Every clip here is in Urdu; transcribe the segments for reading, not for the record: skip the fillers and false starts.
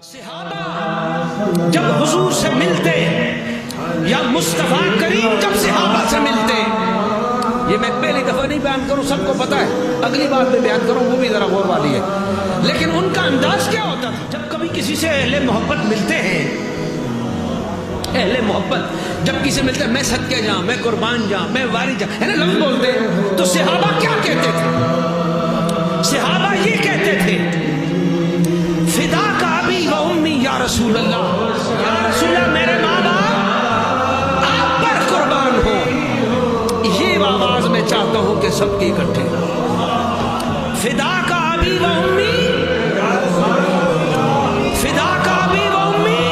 صحابہ جب حضور سے ملتے یا مصطفیٰ کریم جب صحابہ سے ملتے، یہ میں پہلی دفعہ نہیں بیان کروں، سب کو پتا ہے، اگلی بات میں بیان کروں وہ بھی ذرا غور والی ہے، لیکن ان کا انداز کیا ہوتا تھا جب کبھی کسی سے اہل محبت ملتے ہیں، اہل محبت جب کسی سے ملتے ہیں، میں صدقے جاؤں، میں قربان جاؤں، میں واری جاؤں، ہے نا لفظ بولتے ہیں، تو صحابہ کیا کہتے تھے؟ صحابہ یہ کہتے تھے فدا کا ابی و امی یا رسول اللہ، یا رسول اللہ میرے ماں باپ آپ پر قربان ہو، یہ آواز میں چاہتا ہوں کہ سب کی اکٹھے، فدا کا ابی و امی، فدا کا ابی و امی،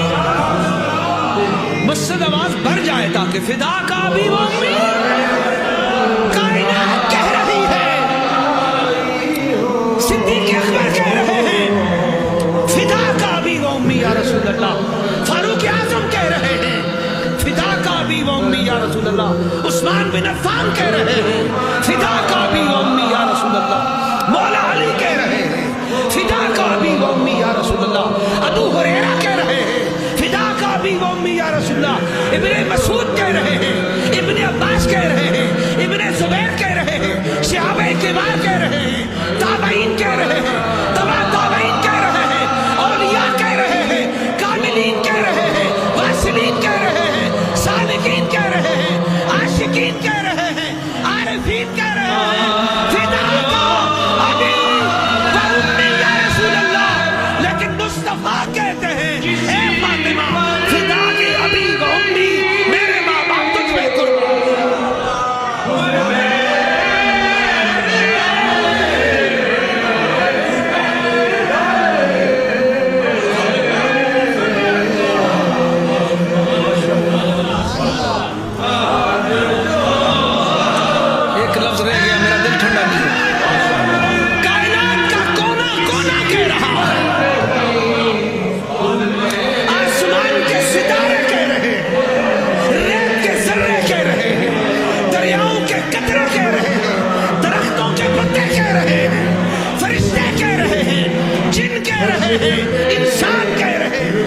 مسجد آواز بھر جائے تاکہ فدا کا ابی و امی کائنات کہہ رہی ہے، صدیق اکبر کہہ رہے ہیں فدا کا ابی و امی یا رسول اللہ، فاروق اعظم کہہ رہے ہیں فدا کا ابی و امی یا رسول اللہ، عثمان بن عفان کہہ رہے ہیں فدا کا ابی و امی یا رسول اللہ، مولا علی کہہ رہے ہیں فدا کا ابی و امی یا رسول اللہ، ابو ہریرہ کہہ رہے ہیں فدا کا ابی و امی یا رسول اللہ، ابن مسعود کہہ رہے ہیں، ابن عباس کہہ رہے ہیں، ابن زبیر کہہ رہے ہیں، صحابہ کبار کہہ رہے ہیں، تابعین کہہ رہے ہیں، تبع تابعین کہہ رہے ہیں، اولیاء کہہ رہے ہیں، کاملین کہہ رہے ہیں، واصلین کہہ رہے ہیں، سالکین کہہ رہے ہیں، عاشقین کہہ رہے ہیں، عارفین کہہ رہے ہیں فدا کا ابی و امی یا رسول اللہ، لیکن مصطفیٰ کہتے ہیں اے فاطمہ فدا کی ابی و امی، میرے ماں باپ تجھ پہ قربان۔ ایک لفظ رہ گیا، میرا دل ٹھنڈا نہیں ہے، کائنات کا کونا کونا کہہ رہا ہے، آسمان کے ستارے کہہ رہے ہیں، ریت کے ذرے کہہ رہے ہیں، دریاؤں کے قطرے کہہ رہے ہیں، درختوں کے پتے کہہ رہے ہیں، فرشتے کہہ رہے ہیں، جن کہہ رہے ہیں، انسان کہہ رہے ہیں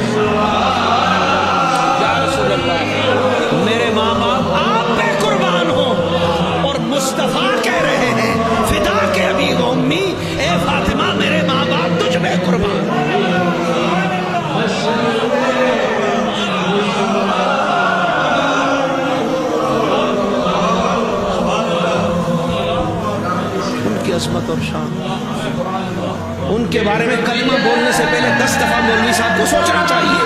یا رسول اللہ میرے ماں باپ آپ پہ قربان ہو، اور مصطفیٰ کہہ رہے ہیں فدا کے ابی و امی، اے فاطمہ میرے ماں باپ تجھ پہ قربان۔ ان کی عظمت اور شان، ان کے بارے میں کلمہ بولنے سے پہلے 10 دفعہ مولوی صاحب کو سوچنا چاہیے،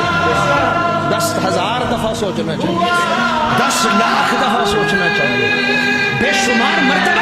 10,000 دفعہ سوچنا چاہیے، 10 لاکھ دفعہ سوچنا چاہیے، بے شمار مرتبہ